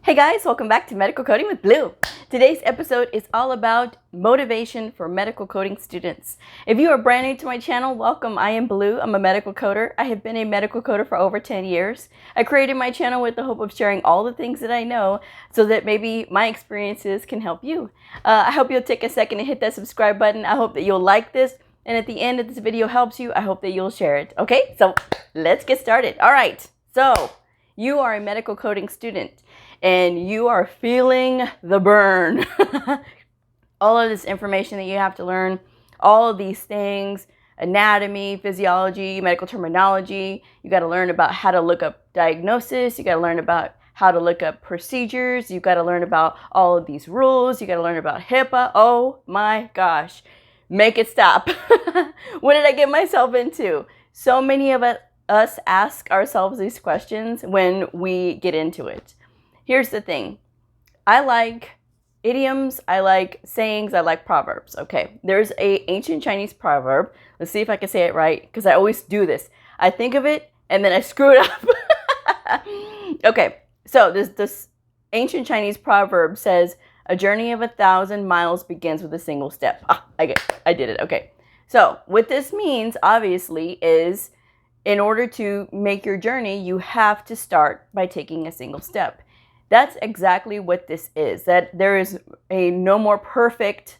Hey guys, welcome back to Medical Coding with Blue. Today's episode is all about motivation for medical coding students. If you are brand new to my channel, welcome. I am Blue. I'm a medical coder. I have been a medical coder for over 10 years. I created my channel with the hope of sharing all the things that I know so that maybe my experiences can help you. I hope you'll take a second and hit that subscribe button. I hope that you'll like this. And at the end of this video helps you, I hope that you'll share it. Okay, so let's get started. All right, so you are a medical coding student and you are feeling the burn. All of this information that you have to learn, all of these things, anatomy, physiology, medical terminology. You got to learn about how to look up diagnosis. You got to learn about how to look up procedures. You got to learn about all of these rules. You got to learn about HIPAA. Oh my gosh, make it stop. What did I get myself into? So many of us ask ourselves these questions when we get into it. Here's the thing. I like idioms, I like sayings, I like proverbs. Okay, there's an ancient Chinese proverb. Let's see if I can say it right, because I always do this. I think of it, and then I screw it up. Okay, so this ancient Chinese proverb says, a journey of 1,000 miles begins with a single step. I did it, okay. So what this means, obviously, is in order to make your journey, you have to start by taking a single step. That's exactly what this is. That there is a no more perfect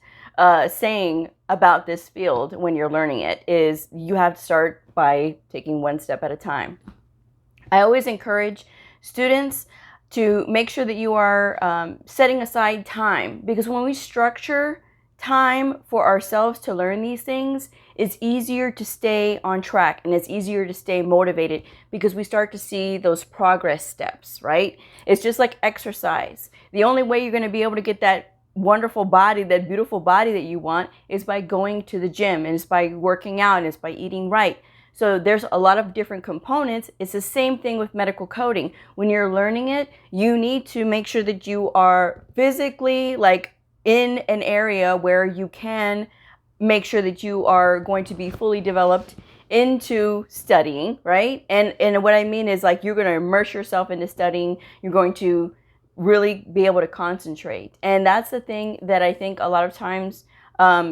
saying about this field when you're learning it, is you have to start by taking one step at a time. I always encourage students to make sure that you are setting aside time, because when we structure time for ourselves to learn these things, it's easier to stay on track and it's easier to stay motivated because we start to see those progress steps, right? It's just like exercise. The only way you're going to be able to get that wonderful body, that beautiful body that you want, is by going to the gym, and it's by working out, and it's by eating right. So there's a lot of different components. It's the same thing with medical coding. When you're learning it, you need to make sure that you are physically in an area where you can make sure that you are going to be fully developed into studying, right? And what I mean is, like, you're going to immerse yourself into studying. You're going to really be able to concentrate. And that's the thing that I think a lot of times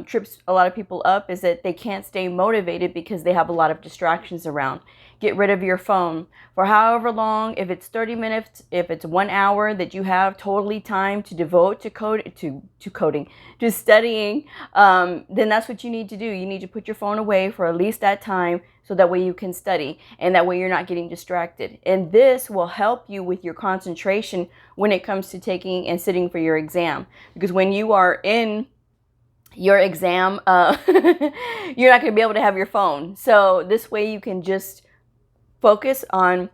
trips a lot of people up, is that they can't stay motivated because they have a lot of distractions around. Get rid of your phone for however long, if it's 30 minutes, if it's 1 hour that you have totally time to devote to coding, to studying, then that's what you need to do. You need to put your phone away for at least that time, so that way you can study, and that way you're not getting distracted. And this will help you with your concentration when it comes to taking and sitting for your exam. Because when you are in your exam, you're not going to be able to have your phone. So this way you can just focus on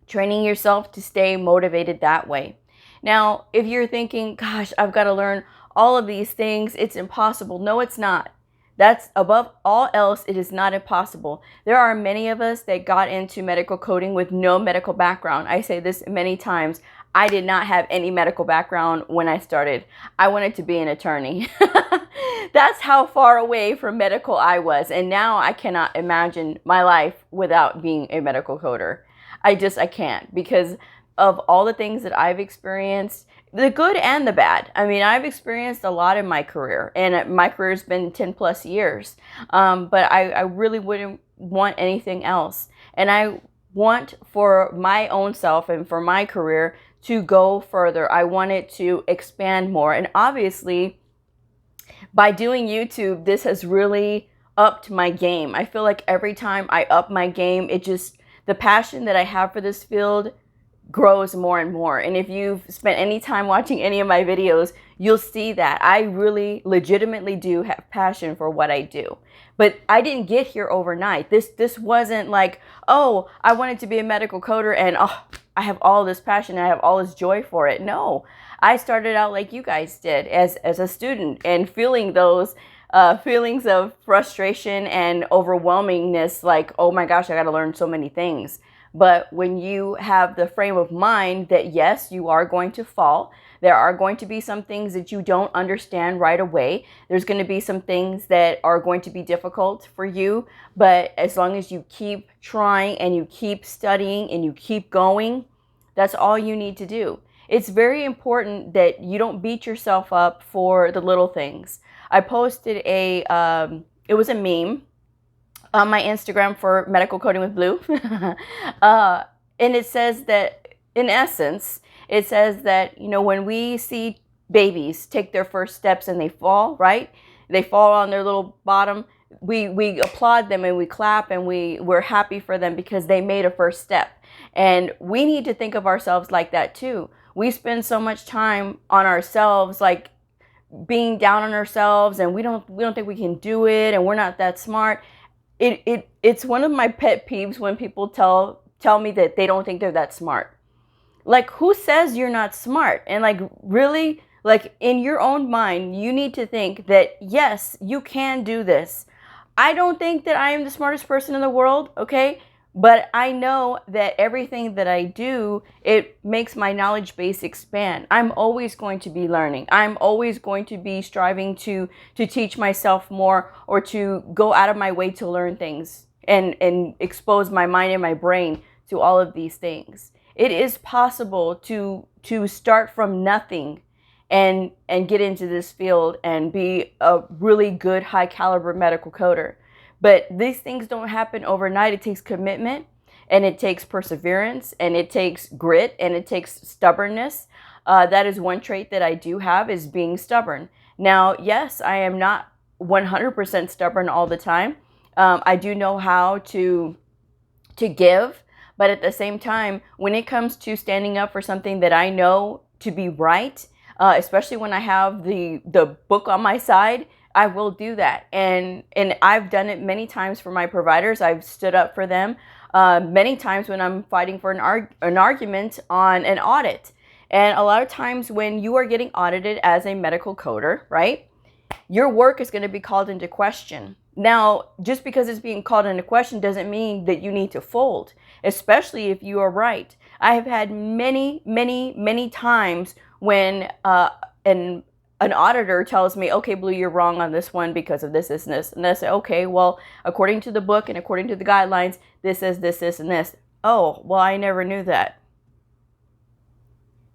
training yourself to stay motivated that way. Now, if you're thinking, gosh, I've got to learn all of these things, it's impossible. No, it's not. That's above all else, it is not impossible. There are many of us that got into medical coding with no medical background. I say this many times. I did not have any medical background when I started. I wanted to be an attorney. That's how far away from medical I was. And now I cannot imagine my life without being a medical coder. I can't, because of all the things that I've experienced, the good and the bad. I mean, I've experienced a lot in my career, and my career's been 10 plus years. But I really wouldn't want anything else. And I want for my own self and for my career to go further. I want it to expand more. And obviously, by doing YouTube, this has really upped my game. I feel like every time I up my game, the passion that I have for this field grows more and more. And if you've spent any time watching any of my videos, you'll see that I really legitimately do have passion for what I do. But I didn't get here overnight. This wasn't like, oh, I wanted to be a medical coder and I have all this passion, I have all this joy for it. No, I started out like you guys did, as a student, and feeling those feelings of frustration and overwhelmingness, like, oh my gosh, I got to learn so many things. But when you have the frame of mind that yes, you are going to fall, there are going to be some things that you don't understand right away. There's going to be some things that are going to be difficult for you. But as long as you keep trying and you keep studying and you keep going, that's all you need to do. it's very important that you don't beat yourself up for the little things. I posted it was a meme on my Instagram for Medical Coding with Blue. And it says that, in essence, it says that, when we see babies take their first steps and they fall, right? They fall on their little bottom. We applaud them and we clap and we're happy for them because they made a first step. And we need to think of ourselves like that too. We spend so much time on ourselves, like being down on ourselves, and we don't think we can do it, and we're not that smart. It's one of my pet peeves when people tell me that they don't think they're that smart. Like, who says you're not smart? And like, really, like, in your own mind, you need to think that yes, you can do this. I don't think that I am the smartest person in the world, okay? But I know that everything that I do, it makes my knowledge base expand. I'm always going to be learning. I'm always going to be striving to teach myself more, or to go out of my way to learn things and expose my mind and my brain to all of these things. It is possible to start from nothing and get into this field and be a really good high caliber medical coder. But these things don't happen overnight. It takes commitment, and it takes perseverance, and it takes grit, and it takes stubbornness. That is one trait that I do have, is being stubborn. Now, yes, I am not 100% stubborn all the time. I do know how to give, but at the same time, when it comes to standing up for something that I know to be right, especially when I have the book on my side, I will do that. And I've done it many times for my providers. I've stood up for them many times when I'm fighting for an argument on an audit. And a lot of times when you are getting audited as a medical coder, right, your work is going to be called into question. Now, just because it's being called into question doesn't mean that you need to fold, especially if you are right. I have had many, many, many times when an auditor tells me, okay, Blue, you're wrong on this one because of this, this, and this. And I say, okay, well, according to the book and according to the guidelines, this is this, this, and this. Oh, well, I never knew that.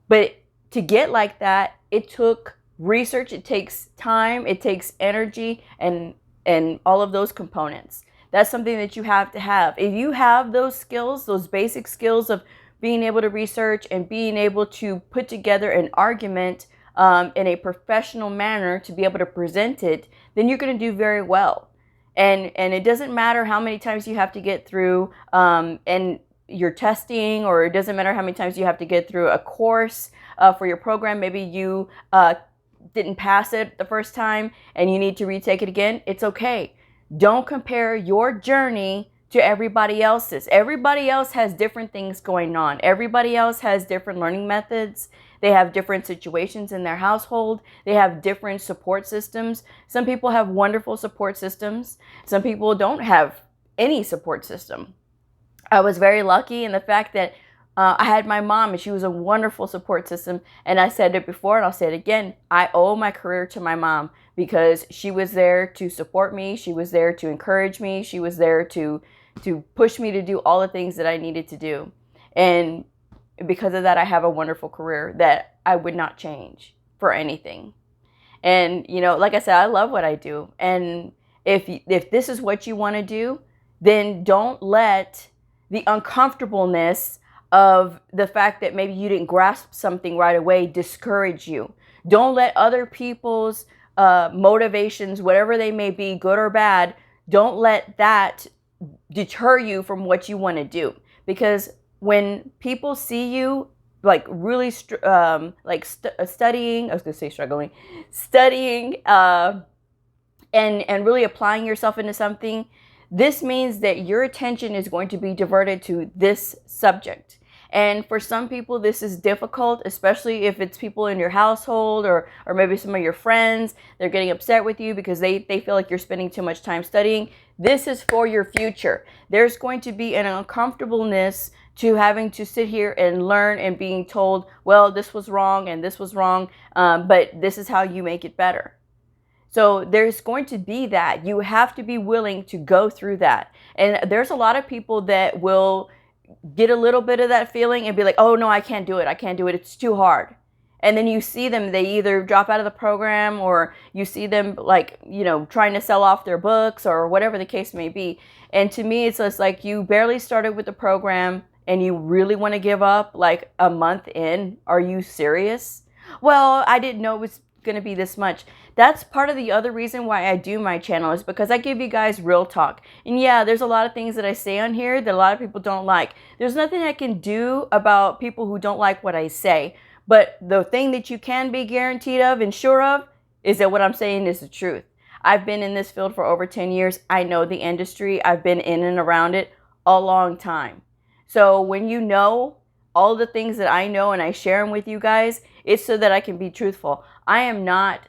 But to get like that, it took research, it takes time, it takes energy, and all of those components. That's something that you have to have. If you have those skills, those basic skills of being able to research and being able to put together an argument in a professional manner to be able to present it, then you're going to do very well. And it doesn't matter how many times you have to get through and your testing, or it doesn't matter how many times you have to get through a course for your program. Maybe you didn't pass it the first time and you need to retake it again. It's okay. Don't compare your journey to everybody else's. Everybody else has different things going on. Everybody else has different learning methods. They have different situations in their household. They have different support systems. Some people have wonderful support systems. Some people don't have any support system. I was very lucky in the fact that I had my mom, and she was a wonderful support system. And I said it before, and I'll say it again. I owe my career to my mom, because she was there to support me. She was there to encourage me. She was there to push me to do all the things that I needed to do. And because of that, I have a wonderful career that I would not change for anything. And, like I said, I love what I do. And if this is what you want to do, then don't let the uncomfortableness of the fact that maybe you didn't grasp something right away discourage you. Don't let other people's motivations, whatever they may be, good or bad, don't let that deter you from what you want to do. Because when people see you like really studying, I was going to say struggling, studying and really applying yourself into something, this means that your attention is going to be diverted to this subject. And for some people, this is difficult, especially if it's people in your household or maybe some of your friends. They're getting upset with you because they feel like you're spending too much time studying. This is for your future. There's going to be an uncomfortableness to having to sit here and learn and being told, well, this was wrong and this was wrong, but this is how you make it better. So there's going to be that. You have to be willing to go through that. And there's a lot of people that will get a little bit of that feeling and be like, oh no, I can't do it. I can't do it. It's too hard. And then you see them, they either drop out of the program, or you see them like, trying to sell off their books or whatever the case may be. And to me, it's just like, you barely started with the program and you really want to give up like a month in. Are you serious? Well, I didn't know it was going to be this much. That's part of the other reason why I do my channel, is because I give you guys real talk. And yeah, there's a lot of things that I say on here that a lot of people don't like. There's nothing I can do about people who don't like what I say. But the thing that you can be guaranteed of and sure of is that what I'm saying is the truth. I've been in this field for over 10 years. I know the industry. I've been in and around it a long time. So when you know all the things that I know and I share them with you guys, it's so that I can be truthful. I am not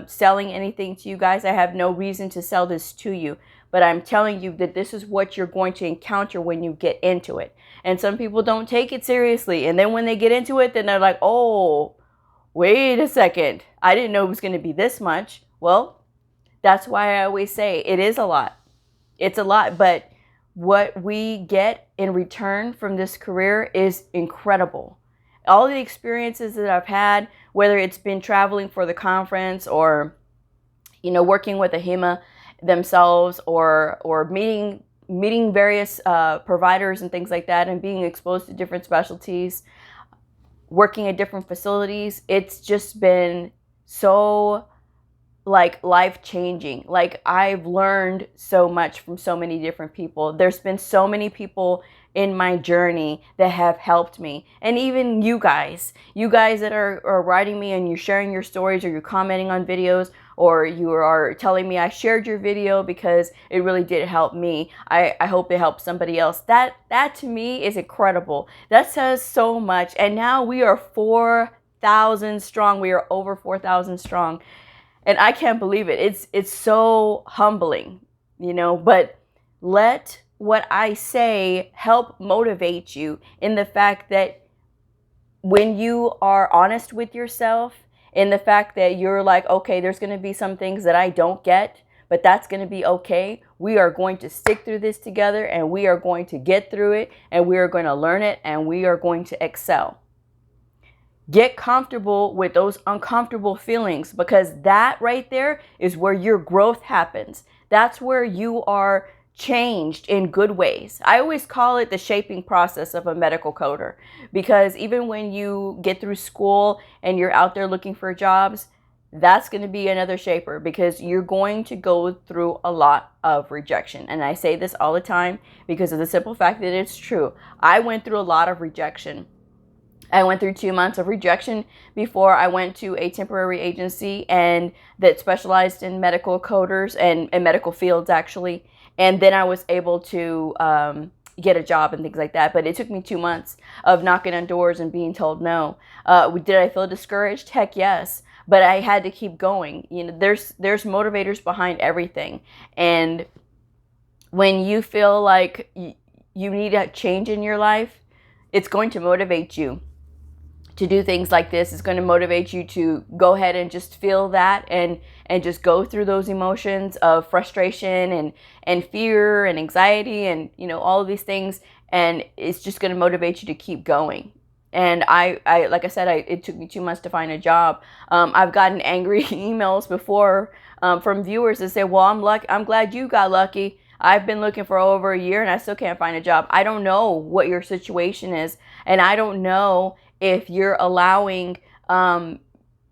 selling anything to you guys. I have no reason to sell this to you. But I'm telling you that this is what you're going to encounter when you get into it. And some people don't take it seriously. And then when they get into it, then they're like, oh, wait a second. I didn't know it was going to be this much. Well, that's why I always say it is a lot. It's a lot. But what we get in return from this career is incredible. All the experiences that I've had, whether it's been traveling for the conference or, working with a HIMA themselves, or meeting various providers and things like that, and being exposed to different specialties, working at different facilities, it's just been so like life-changing. Like, I've learned so much from so many different people. There's been so many people in my journey that have helped me. And even you guys that are writing me and you're sharing your stories, or you're commenting on videos, or you are telling me I shared your video because it really did help me. I hope it helped somebody else. That to me is incredible. That says so much. And now we are 4,000 strong. We are over 4,000 strong. And I can't believe it. It's so humbling, but let what I say help motivate you in the fact that when you are honest with yourself, in the fact that you're like, okay, there's going to be some things that I don't get, but that's going to be okay. We are going to stick through this together, and we are going to get through it, and we are going to learn it, and we are going to excel. Get comfortable with those uncomfortable feelings, because that right there is where your growth happens. That's where you are changed in good ways. I always call it the shaping process of a medical coder, because even when you get through school and you're out there looking for jobs, that's going to be another shaper, because you're going to go through a lot of rejection. And I say this all the time because of the simple fact that it's true. I went through a lot of rejection. I went through 2 months of rejection before I went to a temporary agency and that specialized in medical coders and medical fields, actually. And then I was able to get a job and things like that. But it took me 2 months of knocking on doors and being told no. Did I feel discouraged? Heck yes. But I had to keep going. There's motivators behind everything. And when you feel like you need a change in your life, it's going to motivate you to do things like this. Is going to motivate you to go ahead and just feel that and just go through those emotions of frustration and fear and anxiety and all of these things, and it's just going to motivate you to keep going. And I like I said, it took me 2 months to find a job. I've gotten angry emails before from viewers that say, well, I'm glad you got lucky. I've been looking for over a year and I still can't find a job. I don't know what your situation is, and I don't know if you're allowing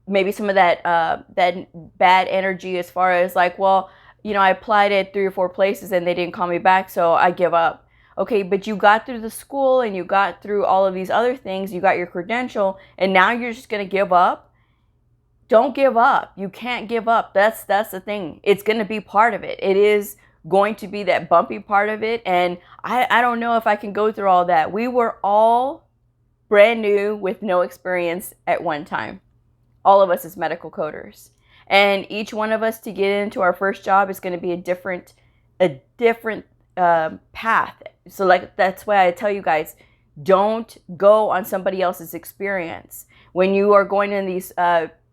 maybe some of that bad energy, as far as like, well, I applied at 3 or 4 places and they didn't call me back, so I give up. Okay, but you got through the school and you got through all of these other things. You got your credential, and now you're just going to give up? Don't give up. You can't give up. That's the thing. It's going to be part of it. It is going to be that bumpy part of it, and I don't know if I can go through all that. We were all brand new with no experience at one time. All of us as medical coders. And each one of us, to get into our first job, is going to be a different path. So that's why I tell you guys, don't go on somebody else's experience. When you are going in these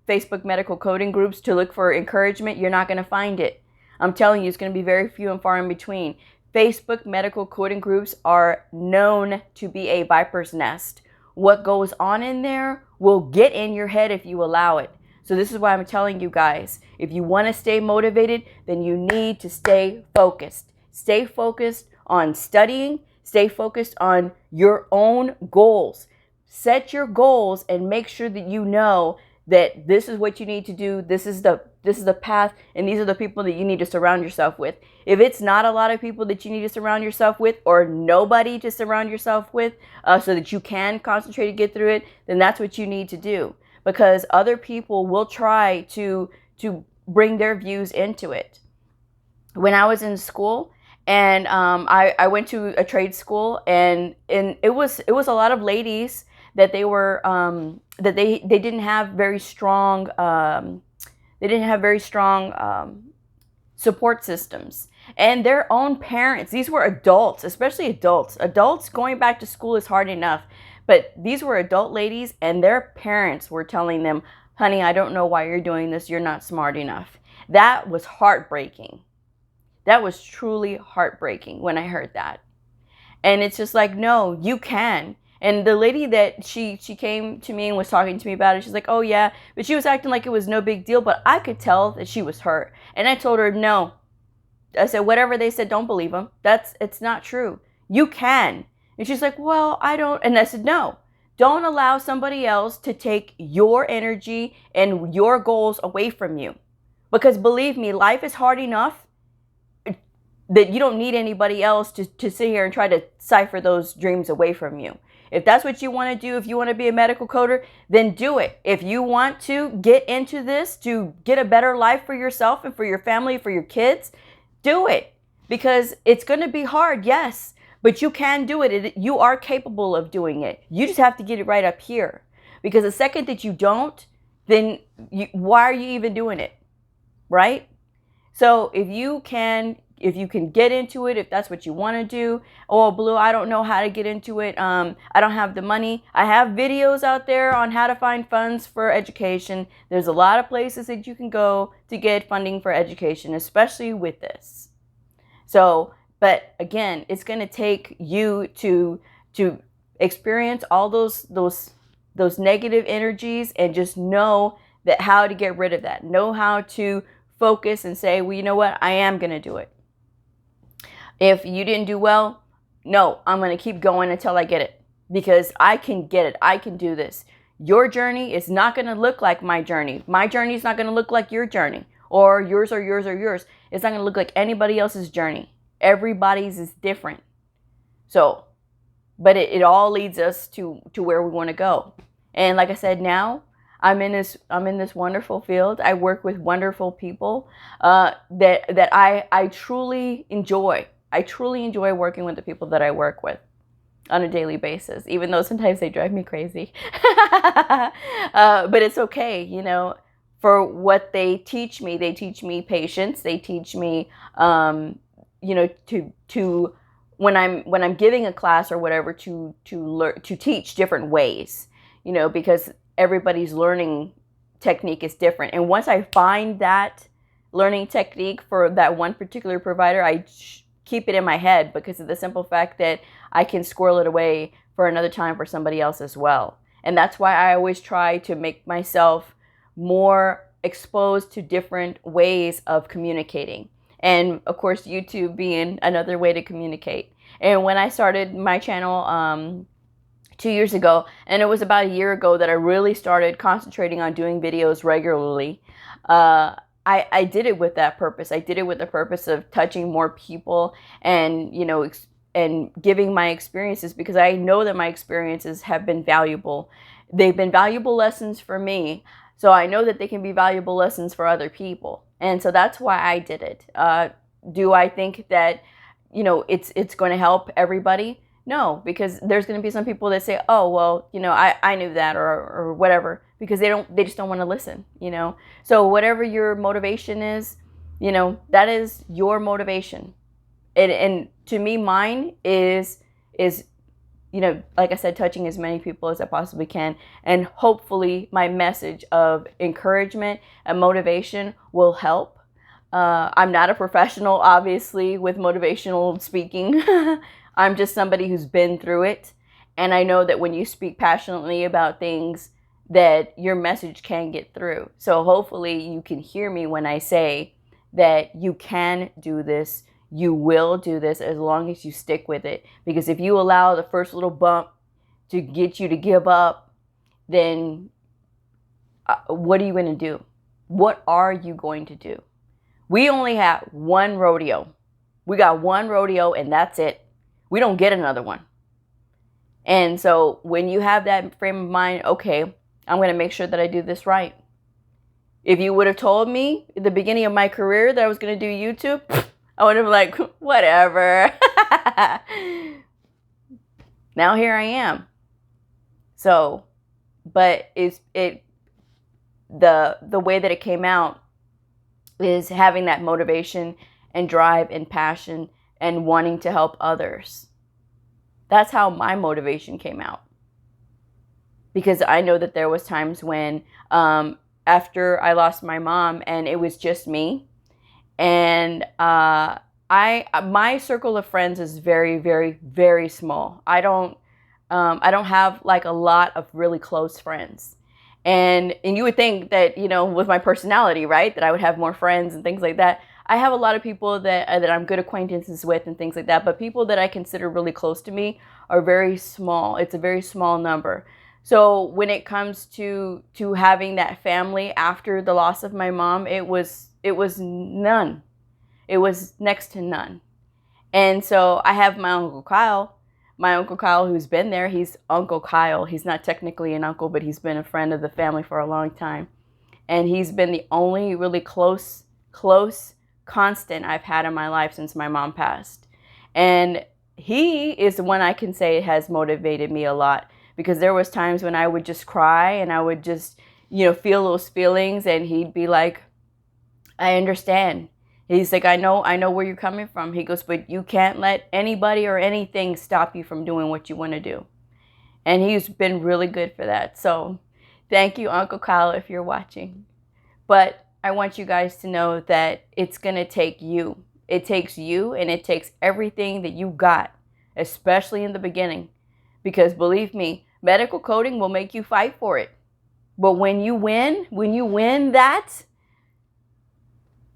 Facebook medical coding groups to look for encouragement, you're not going to find it. I'm telling you, it's going to be very few and far in between. Facebook medical coding groups are known to be a viper's nest. What goes on in there will get in your head if you allow it. So this is why I'm telling you guys, if you want to stay motivated, then you need to stay focused. Stay focused on studying. Stay focused on your own goals. Set your goals and make sure that you know that this is what you need to do. This is the path, and these are the people that you need to surround yourself with. If it's not a lot of people that you need to surround yourself with, or nobody to surround yourself with, so that you can concentrate and get through it, then that's what you need to do. Because other people will try to bring their views into it. When I was in school, and I went to a trade school, and it was a lot of ladies that they were that they didn't have very strong support systems, and their own parents. These were adults, especially adults. Adults going back to school is hard enough, but these were adult ladies, and their parents were telling them, "Honey, I don't know why you're doing this. You're not smart enough." That was heartbreaking. That was truly heartbreaking when I heard that. And it's just like, no, you can. And the lady that she came to me and was talking to me about it, she's like, "Oh yeah," but she was acting like it was no big deal, but I could tell that she was hurt. And I told her, no. I said, whatever they said, don't believe them. It's not true. You can. And she's like, "Well, I don't." And I said, no. Don't allow somebody else to take your energy and your goals away from you. Because believe me, life is hard enough that you don't need anybody else to sit here and try to cipher those dreams away from you. If that's what you want to do, if you want to be a medical coder, then do it. If you want to get into this to get a better life for yourself and for your family, for your kids, do it. Because it's going to be hard, yes, but you can do it. You are capable of doing it. You just have to get it right up here. Because the second that you don't, then why are you even doing it, right? So if you can get into it, if that's what you want to do. "Oh, Blue, I don't know how to get into it. I don't have the money." I have videos out there on how to find funds for education. There's a lot of places that you can go to get funding for education, especially with this. So, but again, it's going to take you to experience all those negative energies, and just know that how to get rid of that. Know how to focus and say, "Well, you know what? I am going to do it." If you didn't do well, no, I'm going to keep going until I get it, because I can get it. I can do this. Your journey is not going to look like my journey. My journey is not going to look like your journey, or yours or yours or yours. It's not going to look like anybody else's journey. Everybody's is different. So, but it all leads us to where we want to go. And like I said, now I'm in this wonderful field. I work with wonderful people that I truly enjoy. I truly enjoy working with the people that I work with on a daily basis, even though sometimes they drive me crazy. But it's okay, you know, for what they teach me. They teach me patience. They teach me, you know, to when I'm giving a class or whatever, to learn to teach different ways, you know, because everybody's learning technique is different. And once I find that learning technique for that one particular provider, I keep it in my head, because of the simple fact that I can squirrel it away for another time for somebody else as well. And that's why I always try to make myself more exposed to different ways of communicating. And of course, YouTube being another way to communicate. And when I started my channel 2 years ago, and it was about a year ago that I really started concentrating on doing videos regularly, I did it with that purpose. I did it with the purpose of touching more people, and, you know, and giving my experiences, because I know that my experiences have been valuable. They've been valuable lessons for me, so I know that they can be valuable lessons for other people. And so that's why I did it. Do I think that, you know, it's going to help everybody? No, because there's going to be some people that say, "Oh, well, you know, I knew that," or whatever, because they just don't want to listen, you know. So whatever your motivation is, you know, that is your motivation. And to me, mine is, you know, like I said, touching as many people as I possibly can. And hopefully my message of encouragement and motivation will help. I'm not a professional, obviously, with motivational speaking. I'm just somebody who's been through it. And I know that when you speak passionately about things, that your message can get through. So hopefully you can hear me when I say that you can do this. You will do this as long as you stick with it. Because if you allow the first little bump to get you to give up, then what are you going to do? What are you going to do? We only have one rodeo. We got one rodeo and that's it. We don't get another one. And so when you have that frame of mind, okay, I'm going to make sure that I do this right. If you would have told me at the beginning of my career that I was going to do YouTube, I would have been like, whatever. Now here I am. So, but the way that it came out is having that motivation and drive and passion and wanting to help others. That's how my motivation came out. Because I know that there was times when after I lost my mom and it was just me, and my circle of friends is very, very, very small. I don't have like a lot of really close friends. And you would think that, you know, with my personality, right, that I would have more friends and things like that. I have a lot of people that I'm good acquaintances with and things like that. But people that I consider really close to me are very small. It's a very small number. So when it comes to having that family after the loss of my mom, it was none. It was next to none. And so I have my Uncle Kyle. My Uncle Kyle, who's been there, he's Uncle Kyle. He's not technically an uncle, but he's been a friend of the family for a long time. And he's been the only really close constant I've had in my life since my mom passed. And he is the one I can say has motivated me a lot, because there was times when I would just cry and I would just, you know, feel those feelings, and he'd be like, I understand. He's like, I know where you're coming from. He goes, but you can't let anybody or anything stop you from doing what you want to do. And he's been really good for that. So thank you, Uncle Kyle, if you're watching. But I want you guys to know that it's going to take you. It takes you, and it takes everything that you got, especially in the beginning. Because believe me, medical coding will make you fight for it. But when you win that,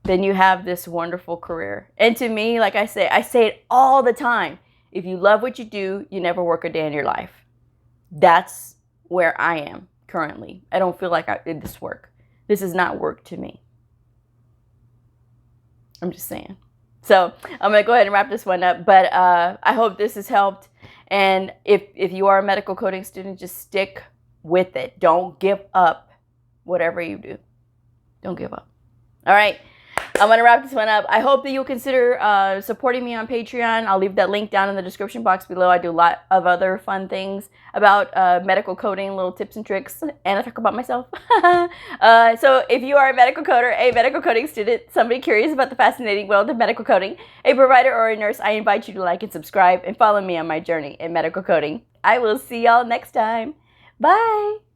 then you have this wonderful career. And to me, like I say it all the time. If you love what you do, you never work a day in your life. That's where I am currently. I don't feel like I did this work. This is not work to me. I'm just saying. So I'm going to go ahead and wrap this one up. But I hope this has helped. And if you are a medical coding student, just stick with it. Don't give up whatever you do. Don't give up. All right. I'm going to wrap this one up. I hope that you'll consider supporting me on Patreon. I'll leave that link down in the description box below. I do a lot of other fun things about medical coding, little tips and tricks, and I talk about myself. So if you are a medical coder, a medical coding student, somebody curious about the fascinating world of medical coding, a provider or a nurse, I invite you to like and subscribe and follow me on my journey in medical coding. I will see y'all next time. Bye.